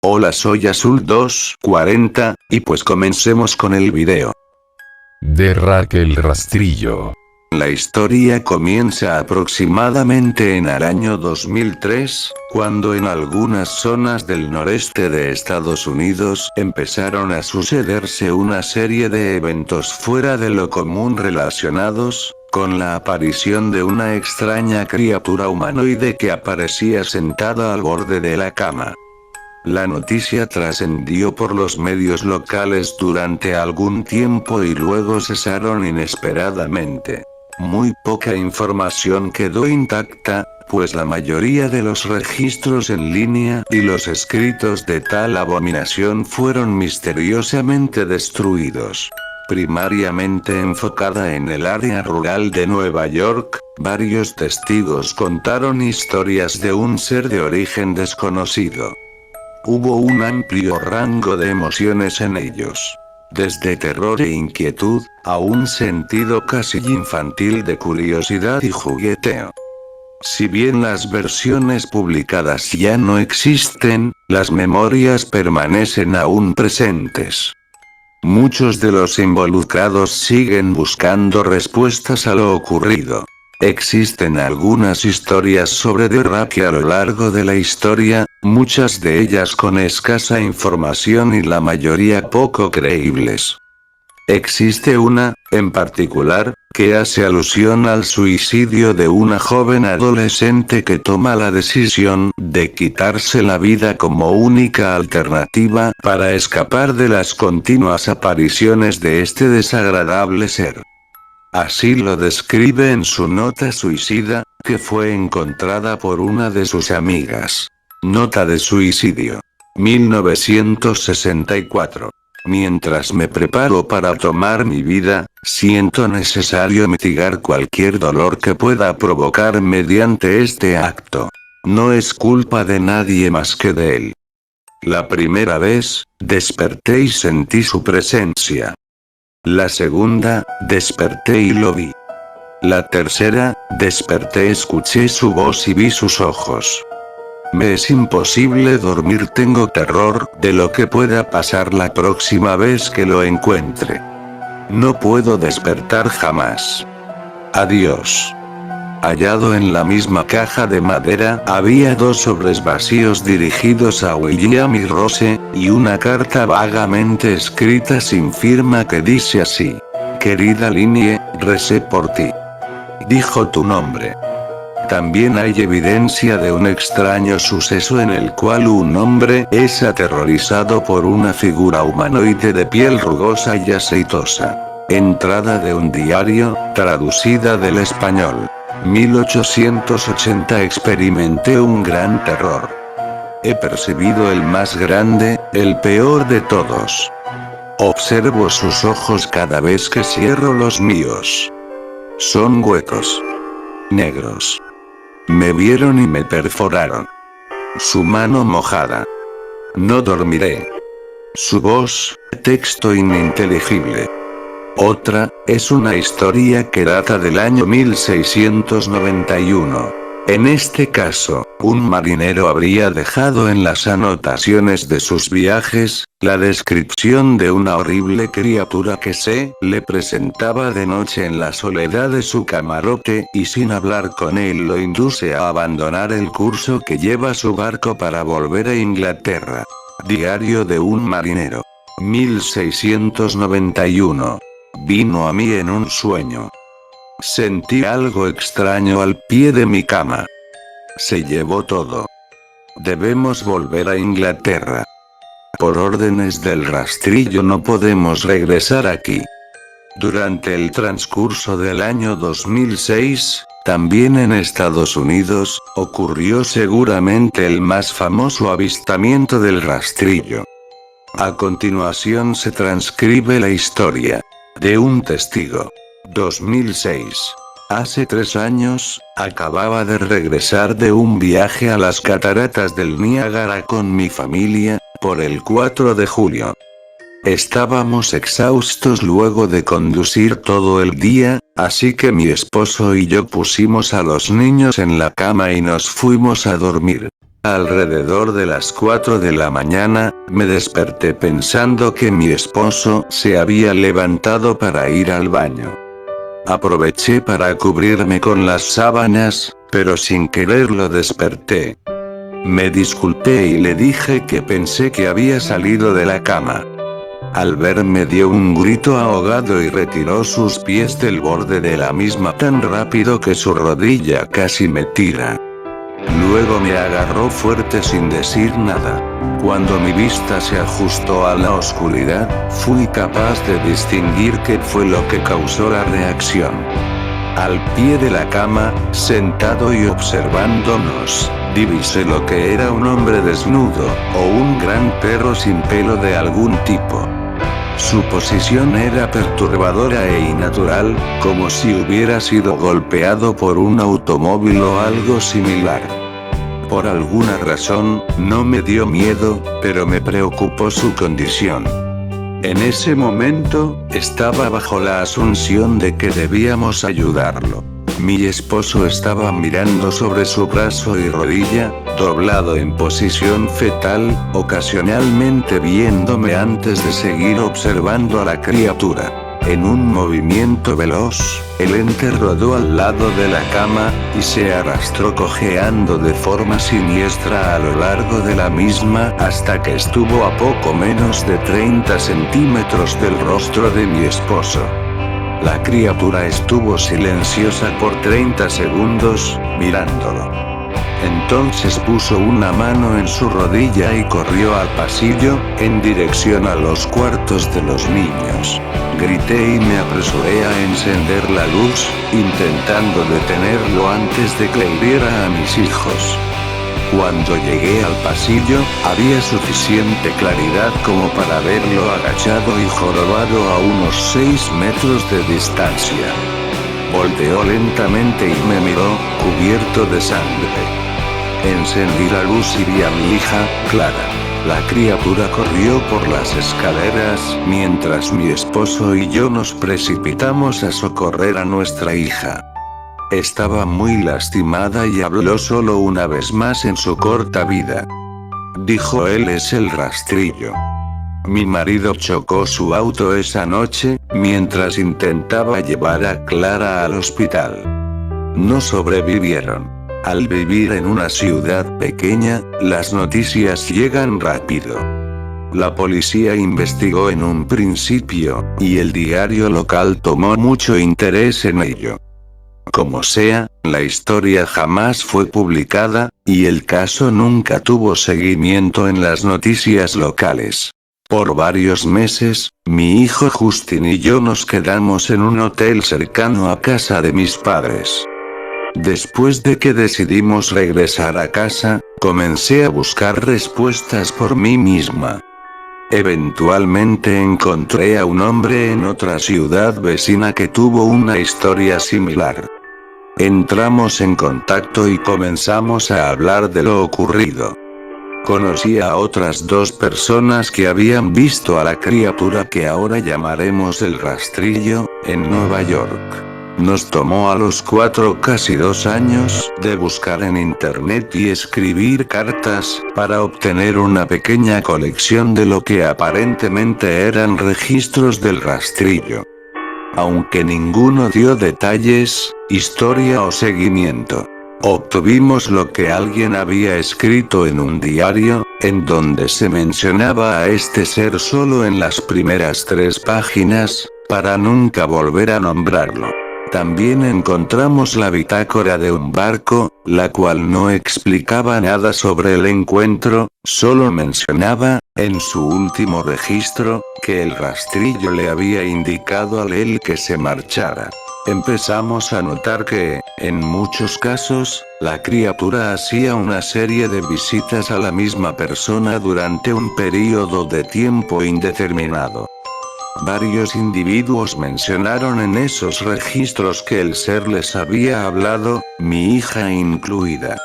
Hola, soy Azul240, y pues comencemos con el video. De Raquel Rastrillo. La historia comienza aproximadamente en el año 2003, cuando en algunas zonas del noreste de Estados Unidos empezaron a sucederse una serie de eventos fuera de lo común relacionados con la aparición de una extraña criatura humanoide que aparecía sentada al borde de la cama. La noticia trascendió por los medios locales durante algún tiempo y luego cesaron inesperadamente. Muy poca información quedó intacta, pues la mayoría de los registros en línea y los escritos de tal abominación fueron misteriosamente destruidos. Primariamente enfocada en el área rural de Nueva York, varios testigos contaron historias de un ser de origen desconocido. Hubo un amplio rango de emociones en ellos. Desde terror e inquietud, a un sentido casi infantil de curiosidad y jugueteo. Si bien las versiones publicadas ya no existen, las memorias permanecen aún presentes. Muchos de los involucrados siguen buscando respuestas a lo ocurrido. Existen algunas historias sobre Derrake a lo largo de la historia, muchas de ellas con escasa información y la mayoría poco creíbles. Existe una, en particular, que hace alusión al suicidio de una joven adolescente que toma la decisión de quitarse la vida como única alternativa para escapar de las continuas apariciones de este desagradable ser. Así lo describe en su nota suicida, que fue encontrada por una de sus amigas. Nota de suicidio. 1964. Mientras me preparo para tomar mi vida, siento necesario mitigar cualquier dolor que pueda provocar mediante este acto. No es culpa de nadie más que de él. La primera vez, desperté y sentí su presencia. La segunda, desperté y lo vi. La tercera, desperté, escuché su voz y vi sus ojos. Me es imposible dormir, tengo terror de lo que pueda pasar la próxima vez que lo encuentre. No puedo despertar jamás. Adiós. Hallado en la misma caja de madera, había 2 sobres vacíos dirigidos a William y Rose, y una carta vagamente escrita sin firma que dice así: querida Linnie, recé por ti. Dijo tu nombre. También hay evidencia de un extraño suceso en el cual un hombre es aterrorizado por una figura humanoide de piel rugosa y aceitosa. Entrada de un diario, traducida del español. 1880. Experimenté un gran terror. He percibido el más grande, el peor de todos. Observo sus ojos cada vez que cierro los míos. Son huecos. Negros. Me vieron y me perforaron. Su mano mojada. No dormiré. Su voz, texto ininteligible. Otra, es una historia que data del año 1691. En este caso, un marinero habría dejado en las anotaciones de sus viajes, la descripción de una horrible criatura que se le presentaba de noche en la soledad de su camarote, y sin hablar con él lo induce a abandonar el curso que lleva su barco para volver a Inglaterra. Diario de un marinero. 1691. Vino a mí en un sueño. Sentí algo extraño al pie de mi cama. Se llevó todo. Debemos volver a Inglaterra. Por órdenes del rastrillo no podemos regresar aquí. Durante el transcurso del año 2006, también en Estados Unidos, ocurrió seguramente el más famoso avistamiento del rastrillo. A continuación se transcribe la historia de un testigo. 2006. Hace 3 años, acababa de regresar de un viaje a las cataratas del Niágara con mi familia, por el 4 de julio. Estábamos exhaustos luego de conducir todo el día, así que mi esposo y yo pusimos a los niños en la cama y nos fuimos a dormir. Alrededor de las 4 de la mañana, me desperté pensando que mi esposo se había levantado para ir al baño. Aproveché para cubrirme con las sábanas, pero sin querer lo desperté. Me disculpé y le dije que pensé que había salido de la cama. Al verme dio un grito ahogado y retiró sus pies del borde de la misma tan rápido que su rodilla casi me tira. Luego me agarró fuerte sin decir nada. Cuando mi vista se ajustó a la oscuridad, fui capaz de distinguir qué fue lo que causó la reacción. Al pie de la cama, sentado y observándonos, divisé lo que era un hombre desnudo, o un gran perro sin pelo de algún tipo. Su posición era perturbadora e innatural, como si hubiera sido golpeado por un automóvil o algo similar. Por alguna razón, no me dio miedo, pero me preocupó su condición. En ese momento, estaba bajo la asunción de que debíamos ayudarlo. Mi esposo estaba mirando sobre su brazo y rodilla, doblado en posición fetal, ocasionalmente viéndome antes de seguir observando a la criatura. En un movimiento veloz, el ente rodó al lado de la cama, y se arrastró cojeando de forma siniestra a lo largo de la misma hasta que estuvo a poco menos de 30 centímetros del rostro de mi esposo. La criatura estuvo silenciosa por 30 segundos, mirándolo. Entonces puso una mano en su rodilla y corrió al pasillo, en dirección a los cuartos de los niños. Grité y me apresuré a encender la luz, intentando detenerlo antes de que hiriera a mis hijos. Cuando llegué al pasillo, había suficiente claridad como para verlo agachado y jorobado a unos 6 metros de distancia. Volteó lentamente y me miró, cubierto de sangre. Encendí la luz y vi a mi hija, Clara. La criatura corrió por las escaleras, mientras mi esposo y yo nos precipitamos a socorrer a nuestra hija. Estaba muy lastimada y habló solo una vez más en su corta vida. Dijo: él es el rastrillo. Mi marido chocó su auto esa noche, mientras intentaba llevar a Clara al hospital. No sobrevivieron. Al vivir en una ciudad pequeña, las noticias llegan rápido. La policía investigó en un principio, y el diario local tomó mucho interés en ello. Como sea, la historia jamás fue publicada, y el caso nunca tuvo seguimiento en las noticias locales. Por varios meses, mi hijo Justin y yo nos quedamos en un hotel cercano a casa de mis padres. Después de que decidimos regresar a casa, comencé a buscar respuestas por mí misma. Eventualmente encontré a un hombre en otra ciudad vecina que tuvo una historia similar. Entramos en contacto y comenzamos a hablar de lo ocurrido. Conocí a otras 2 personas que habían visto a la criatura que ahora llamaremos el rastrillo, en Nueva York. Nos tomó a los 4 casi 2 años de buscar en internet y escribir cartas para obtener una pequeña colección de lo que aparentemente eran registros del rastrillo. Aunque ninguno dio detalles, historia o seguimiento. Obtuvimos lo que alguien había escrito en un diario, en donde se mencionaba a este ser solo en las primeras 3 páginas, para nunca volver a nombrarlo. También encontramos la bitácora de un barco, la cual no explicaba nada sobre el encuentro, solo mencionaba, en su último registro, que el rastrillo le había indicado a él que se marchara. Empezamos a notar que, en muchos casos, la criatura hacía una serie de visitas a la misma persona durante un período de tiempo indeterminado. Varios individuos mencionaron en esos registros que el ser les había hablado, mi hija incluida.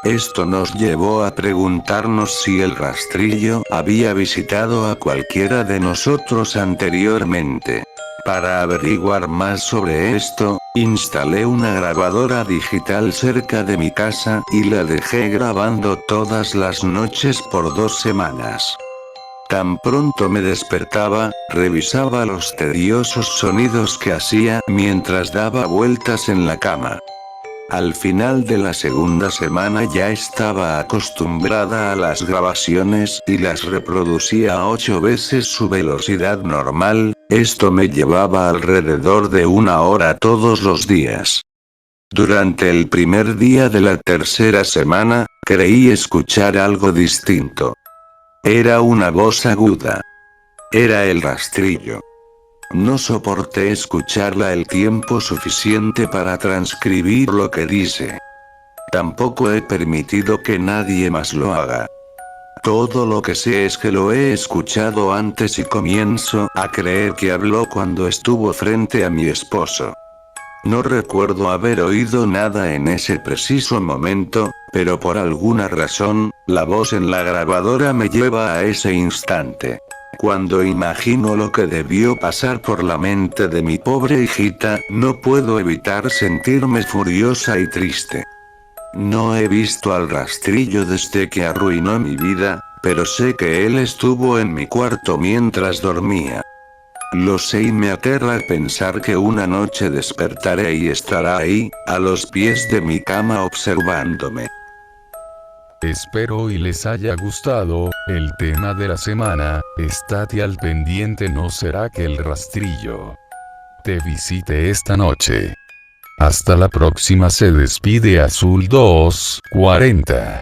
Esto nos llevó a preguntarnos si el rastrillo había visitado a cualquiera de nosotros anteriormente. Para averiguar más sobre esto, Instalé una grabadora digital cerca de mi casa y la dejé grabando todas las noches por 2 semanas. Tan pronto me despertaba, revisaba los tediosos sonidos que hacía mientras daba vueltas en la cama. Al final de la segunda semana ya estaba acostumbrada a las grabaciones y las reproducía a 8 veces su velocidad normal. Esto me llevaba alrededor de 1 hora todos los días. Durante el primer día de la tercera semana, creí escuchar algo distinto. Era una voz aguda. Era el rastrillo. No soporté escucharla el tiempo suficiente para transcribir lo que dice. Tampoco he permitido que nadie más lo haga. Todo lo que sé es que lo he escuchado antes y comienzo a creer que habló cuando estuvo frente a mi esposo. No recuerdo haber oído nada en ese preciso momento, pero por alguna razón, la voz en la grabadora me lleva a ese instante. Cuando imagino lo que debió pasar por la mente de mi pobre hijita, no puedo evitar sentirme furiosa y triste. No he visto al rastrillo desde que arruinó mi vida, pero sé que él estuvo en mi cuarto mientras dormía. Lo sé y me aterra pensar que una noche despertaré y estará ahí, a los pies de mi cama observándome. Espero y les haya gustado el tema de la semana. Estate al pendiente, no será que el rastrillo te visite esta noche. Hasta la próxima, se despide Azul 240.